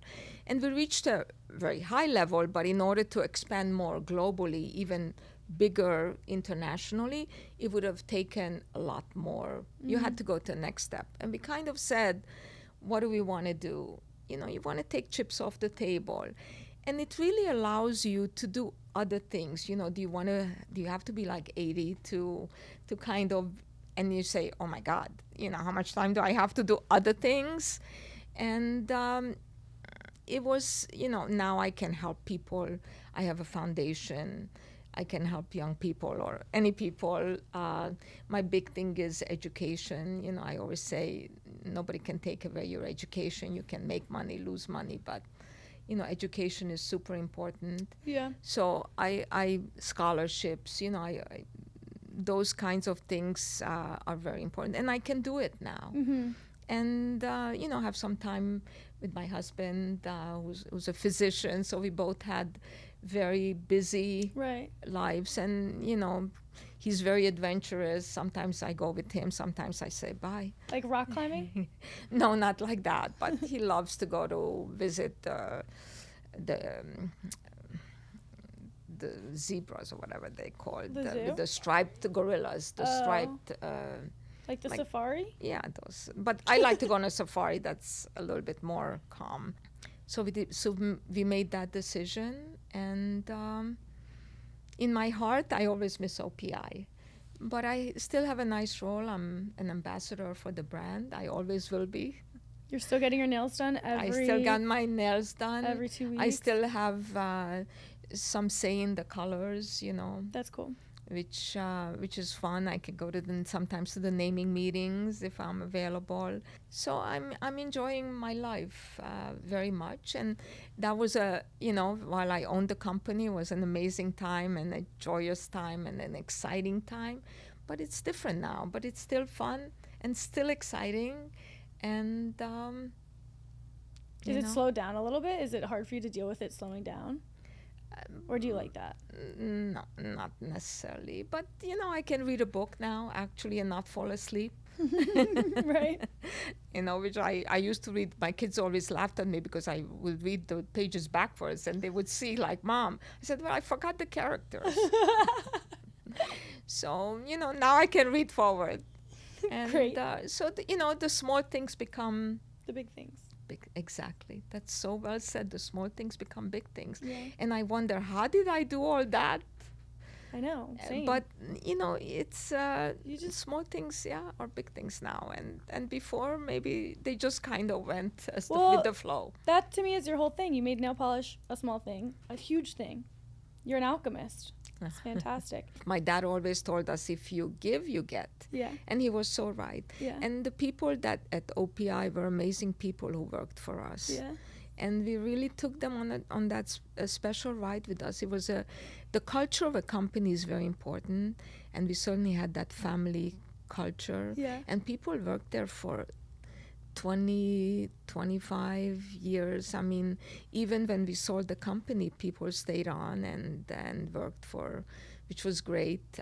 And we reached a very high level, but in order to expand more globally, even bigger internationally, it would have taken a lot more. You had to go to the next step. And we kind of said, what do we want to do? You want to take chips off the table. And it really allows you to do other things. Do you have to be like 80 to kind of, and you say, oh my God, how much time do I have to do other things? And it was, now I can help people. I have a foundation. I can help young people or any people. My big thing is education. I always say nobody can take away your education. You can make money, lose money, but education is super important. Yeah. So I scholarships, those kinds of things are very important, and I can do it now. and have some time with my husband, who's a physician. So we both had very busy Right. lives, and he's very adventurous. Sometimes I go with him, sometimes I say bye. Like rock climbing? No, not like that, but he loves to go to visit the zebras or whatever they call it, The zoo? with the striped gorillas, the Oh. striped Like the Like- safari? yeah, those. But I like to go on a safari. That's a little bit more calm. So we made that decision, and in my heart, I always miss OPI, but I still have a nice role. I'm an ambassador for the brand. I always will be. You're still getting your nails done I still got my nails done. every 2 weeks? I still have some say in the colors, That's cool. which is fun. I can go to sometimes to the naming meetings if I'm available. So I'm enjoying my life very much, and that was while I owned the company, it was an amazing time and a joyous time and an exciting time. But it's different now. But it's still fun and still exciting, and Is it slowed down a little bit? Is it hard for you to deal with it slowing down? Or do you like that? No, not necessarily. But I can read a book now actually and not fall asleep. Right? Which I used to read. My kids always laughed at me because I would read the pages backwards, and they would see like, Mom. I said, well, I forgot the characters. So now I can read forward. And Great. so the small things become The big things. big. Exactly. That's so well said. The small things become big things. Yeah. And I wonder, how did I do all that? I know. Same. But it's You just- small things, are big things now, and before maybe they just kind of went Well, with the flow. that to me is your whole thing. You made nail polish a small thing, a huge thing. You're an alchemist. It's fantastic. My dad always told us, if you give, you get, Yeah. and he was so right. Yeah. And the people that at OPI were amazing people who worked for us. Yeah. And we really took them on that special ride with us. It was the culture of a company is very important, and we certainly had that family culture. Yeah. And people worked there for 20, 25 years. I mean, even when we sold the company, people stayed on and worked which was great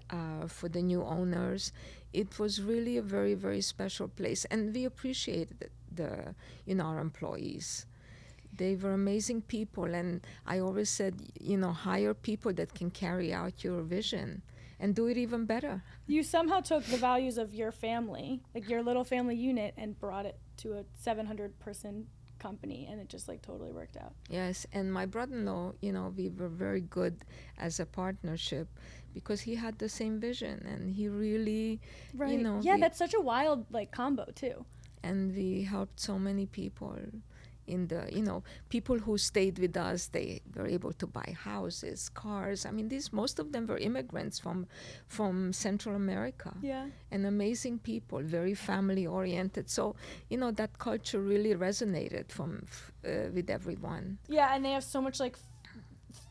for the new owners. It was really a very, very special place, and we appreciated our employees. They were amazing people, and I always said, hire people that can carry out your vision and do it even better. You somehow took the values of your family, like your little family unit, and brought it to a 700-person company, and it just totally worked out. Yes, and my brother-in-law, we were very good as a partnership because he had the same vision, and he really, Right. Yeah, that's such a wild combo too. and we helped so many people. People who stayed with us, they were able to buy houses, cars. I mean, most of them were immigrants from Central America. Yeah. And amazing people, very family oriented. So, that culture really resonated with everyone. Yeah, and they have so much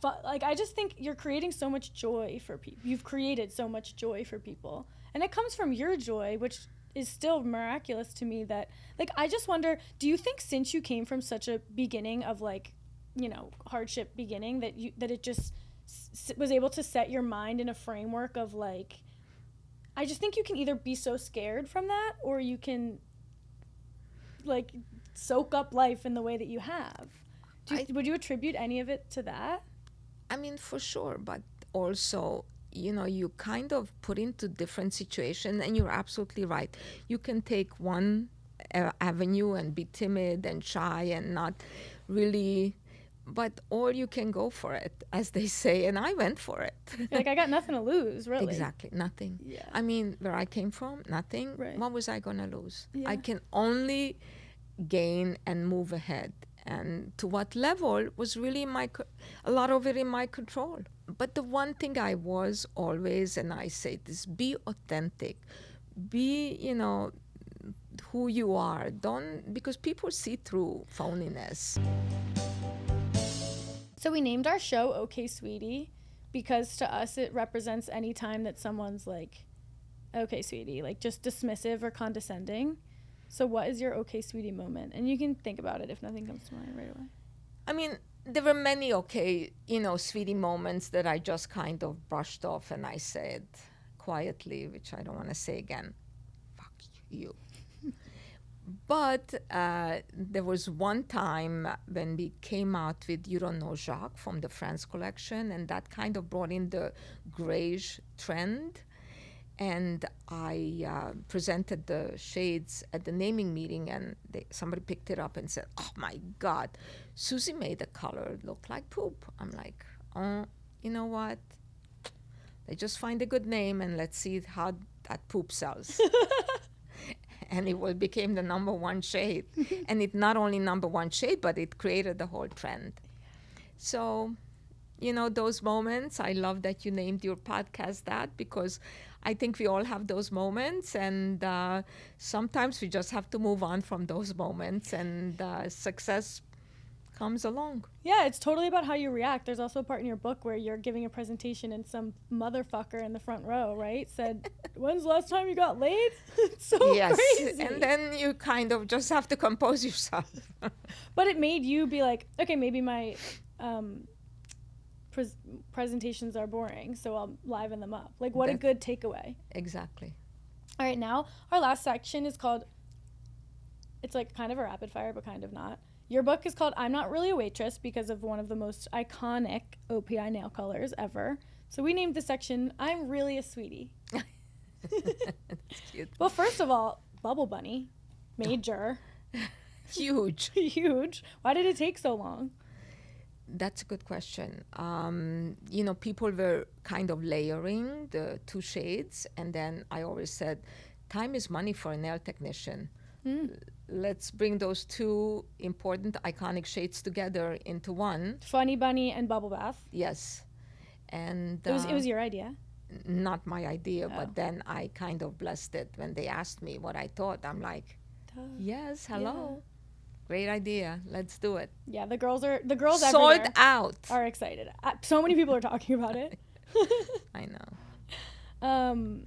fun. I just think you're creating so much joy for people. You've created so much joy for people, and it comes from your joy, which is still miraculous to me. That I just wonder, do you think since you came from such a beginning of hardship beginning that it just was able to set your mind in a framework of I just think you can either be so scared from that, or you can soak up life in the way that you have. Would you attribute any of it to that? I mean, for sure, but also, you kind of put into different situations, and you're absolutely right. You can take one avenue and be timid and shy and not really, or you can go for it, as they say, and I went for it. I got nothing to lose, really. Exactly, nothing. Yeah. I mean, where I came from, nothing. Right. What was I going to lose? Yeah. I can only gain and move ahead. And to what level was really a lot of it in my control. But the one thing I was always, and I say this, be authentic. Be, who you are. Because people see through phoniness. So we named our show Okay Sweetie because to us it represents any time that someone's okay sweetie, just dismissive or condescending. So what is your okay, sweetie moment? And you can think about it if nothing comes to mind right away. I mean, there were many okay, sweetie moments that I just kind of brushed off and I said quietly, which I don't want to say again, fuck you. But there was one time when we came out with You Don't Know Jacques from the France collection, and that kind of brought in the grayish trend. And I presented the shades at the naming meeting, and somebody picked it up and said, oh my God, Suzi made a color look like poop. I'm like, oh, you know what? They just find a good name and let's see how that poop sells. And it became the #1 shade. And it not only #1 shade, but it created the whole trend. So, those moments, I love that you named your podcast that, because I think we all have those moments, and sometimes we just have to move on from those moments, and success comes along. Yeah, it's totally about how you react. There's also a part in your book where you're giving a presentation and some motherfucker in the front row, right, said, when's the last time you got laid? It's so yes. crazy. And then you kind of just have to compose yourself. But it made you be like, okay, maybe my presentations are boring, so I'll liven them up. Like, what a good takeaway. Exactly. All right, now our last section is called, it's like kind of a rapid fire, but kind of not. Your book is called I'm Not Really a Waitress because of one of the most iconic OPI nail colors ever. So we named the section I'm Really a Sweetie. That's cute. Well, first of all, Bubble Bunny, major. Huge. Huge. Why did it take so long? That's a good question. People were kind of layering the 2 shades, and then I always said, time is money for a nail technician. Let's bring those 2 important, iconic shades together into one. Funny Bunny and Bubble Bath. Yes. And it was your idea? Not my idea, but then I kind of blessed it when they asked me what I thought. I'm like, yes, hello. Yeah. Great idea. Let's do it. Yeah, the girls sold out. Are excited. So many people are talking about it. I know.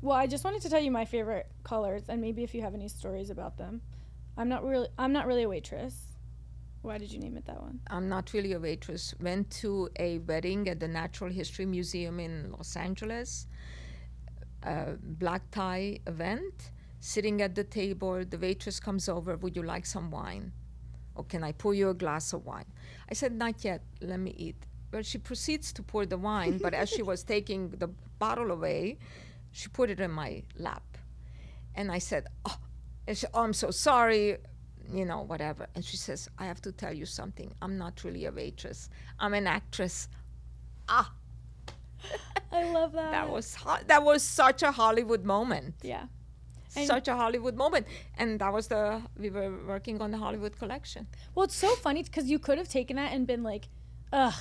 Well, I just wanted to tell you my favorite colors, and maybe if you have any stories about them. I'm not really a waitress. Why did you name it that one? I'm Not Really a Waitress. Went to a wedding at the Natural History Museum in Los Angeles. Black tie event. Sitting at the table, the waitress comes over, would you like some wine? Or can I pour you a glass of wine? I said, not yet, let me eat. Well, she proceeds to pour the wine, but as she was taking the bottle away, she put it in my lap. And I said, I'm so sorry, whatever. And she says, I have to tell you something. I'm not really a waitress. I'm an actress. I love that. That was such a Hollywood moment. Yeah. Such a Hollywood moment. And that was we were working on the Hollywood collection. Well, it's so funny because you could have taken that and been like, ugh,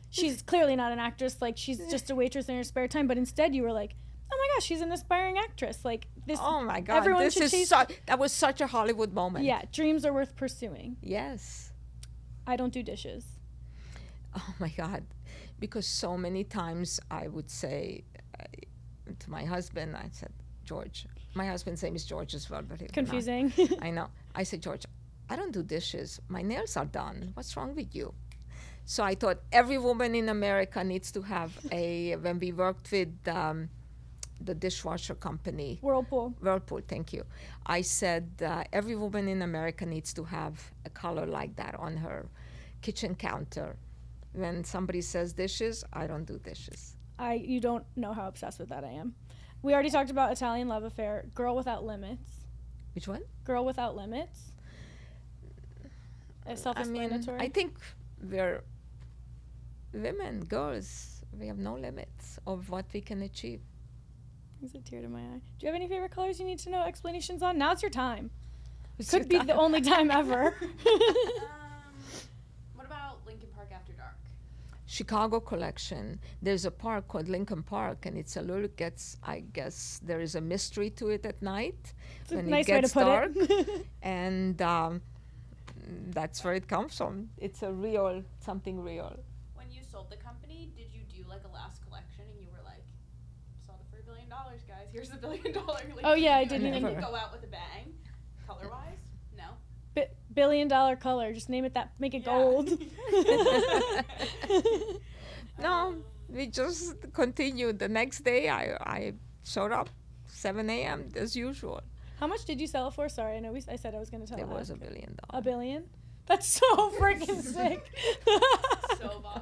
she's clearly not an actress. Like, she's just a waitress in her spare time. But instead you were like, oh my gosh, she's an aspiring actress. Like, this. Oh my God. Everyone should chase. That was such a Hollywood moment. Yeah. Dreams are worth pursuing. Yes. I don't do dishes. Oh my God. Because so many times I would say to my husband, I said, George, my husband's name is George as well, but confusing. I know. I said, George, I don't do dishes. My nails are done. What's wrong with you? So I thought every woman in America needs to have when we worked with the dishwasher company. Whirlpool, thank you. I said every woman in America needs to have a color like that on her kitchen counter. When somebody says dishes, I don't do dishes. You don't know how obsessed with that I am. We already talked about Italian Love Affair, Girl Without Limits. Which one? Girl Without Limits. It's self-explanatory. I think we're women, girls. We have no limits of what we can achieve. Brings a tear to my eye. Do you have any favorite colors you need to know explanations on? Now's your time. Could be the only time ever. What about Lincoln Park After Dark? Chicago collection. There's a park called Lincoln Park, and it's a little I guess there is a mystery to it at night when nice it gets way to dark. put it. And that's where it comes from. It's something real. When you sold the company, did you do like a last collection and you were like, sold it for $1 billion, guys. Here's the $1 billion. Like, oh yeah, I didn't even go out with a bang. billion-dollar color. Just name it that. Make it gold. No, we just continued. The next day, I showed up 7 a.m. as usual. How much did you sell it for? Sorry, I know I said I was going to tell It that. was $1 billion. $1 billion? That's so freaking sick. So awesome.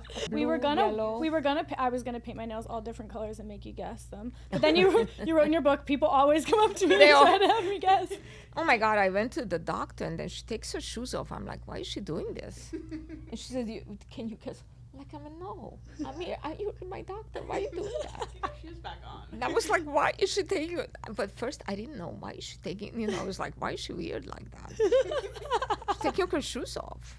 I was gonna paint my nails all different colors and make you guess them. But then you wrote in your book, people always come up to me and try to have me guess. Oh my God, I went to the doctor and then she takes her shoes off. I'm like, why is she doing this? And she said, can you guess? Like, I'm like, no, I'm here. You're my doctor. Why are you doing that? She was back on. And I was like, why is she taking it? But first, I didn't know why is she taking it. I was like, why is she weird like that? She's taking her shoes off.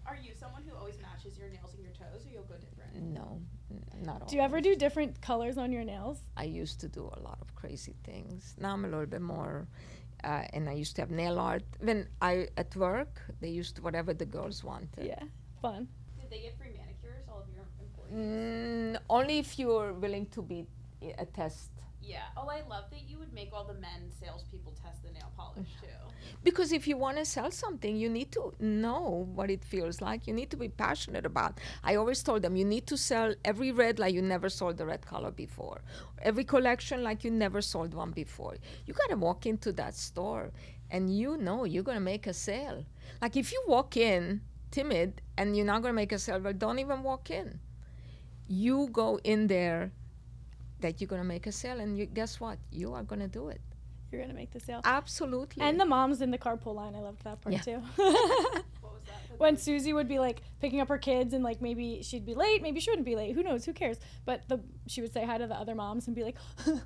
Are you someone who always matches your nails and your toes, or you'll go different? No, not all. Do you ever do different colors on your nails? I used to do a lot of crazy things. Now I'm a little bit more, and I used to have nail art. When at work, they used to whatever the girls wanted. Yeah, fun. Did they get free manicures, all of your employees? Only if you're willing to be a test. Yeah. Oh, I love that you would make all the men salespeople test the nail polish too. Because if you want to sell something, you need to know what it feels like. You need to be passionate about. I always told them, you need to sell every red like you never sold the red color before. Every collection like you never sold one before. You got to walk into that store and you know you're going to make a sale. Like if you walk in timid and you're not going to make a sale, well, don't even walk in. You go in there that you're going to make a sale, and guess what? You are going to do it. You're going to make the sale. Absolutely. And the moms in the carpool line, I loved that part too. What was that? When Suzi would be like picking up her kids and like maybe she'd be late, maybe she wouldn't be late, who knows, who cares? But she would say hi to the other moms and be like,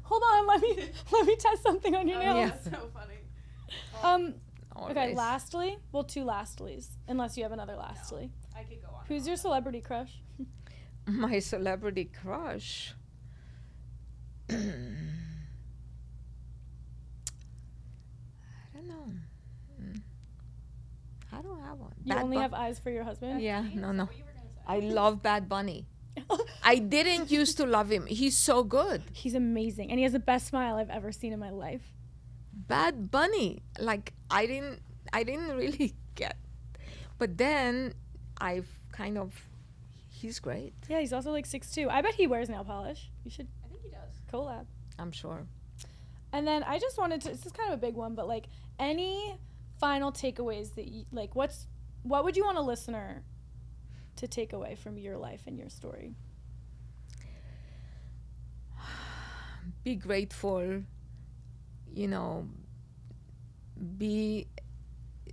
hold on, let me test something on your nails. Yeah. That's so funny. Okay, lastly, well, two lastlies, unless you have another lastly. No, I could go on. Who's your celebrity crush? My celebrity crush. I don't know. I don't have one. You only have eyes for your husband? Yeah, no. What you were gonna say? I love Bad Bunny. I didn't used to love him. He's so good. He's amazing, and he has the best smile I've ever seen in my life. Bad Bunny. Like I didn't really get. But then he's great. Yeah, he's also like 6'2". I bet he wears nail polish. You should I think he does. collab. I'm sure. And then I just wanted to, this is kind of a big one, but like any final takeaways that you, like what would you want a listener to take away from your life and your story? Be grateful,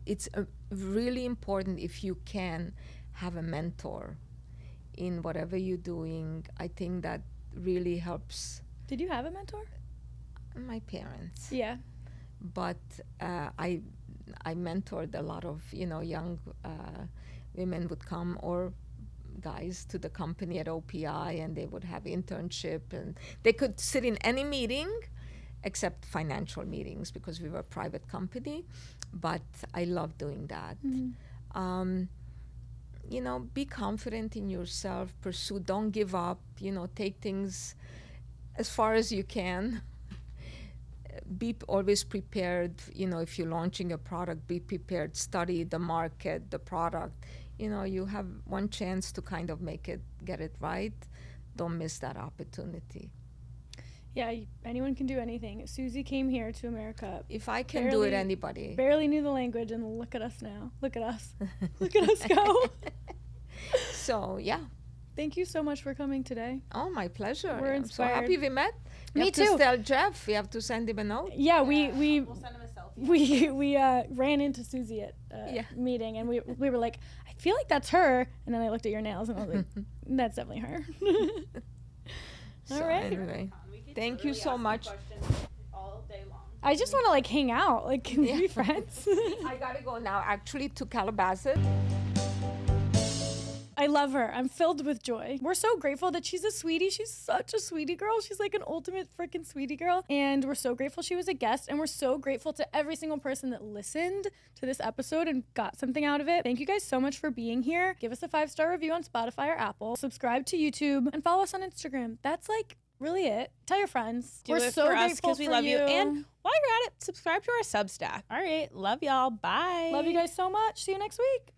it's really important if you can have a mentor in whatever you're doing. I think that really helps. Did you have a mentor? My parents. Yeah. But I mentored a lot of, young women would come, or guys, to the company at OPI, and they would have internship, and they could sit in any meeting except financial meetings because we were a private company. But I love doing that. Mm-hmm. Be confident in yourself, pursue, don't give up, take things as far as you can. Be always prepared, if you're launching a product, be prepared, study the market, the product. You have one chance to kind of get it right. Don't miss that opportunity. Yeah, anyone can do anything. Suzi came here to America. If I can do it, anybody. Barely knew the language, and look at us now. Look at us. Look at us go. So, yeah. Thank you so much for coming today. Oh, my pleasure. We're I'm so inspired. happy we met. Me too. To tell Jeff. We have to send him a note. Yeah, We'll send him a selfie. we ran into Suzi at a meeting, and we were like, I feel like that's her. And then I looked at your nails, and I was like, that's definitely her. All right. Anyway, thank you so much. All day long. I just want to like hang out. Like, can we be friends? I gotta go now, actually, to Calabasas. I love her. I'm filled with joy. We're so grateful that she's a sweetie. She's such a sweetie girl. She's like an ultimate freaking sweetie girl. And we're so grateful she was a guest. And we're so grateful to every single person that listened to this episode and got something out of it. Thank you guys so much for being here. Give us a 5-star review on Spotify or Apple. Subscribe to YouTube and follow us on Instagram. That's like really it. Tell your friends. Do We're it so for us grateful because we for love you. And while you're at it, subscribe to our Substack. All right. Love y'all. Bye. love you guys so much. See you next week.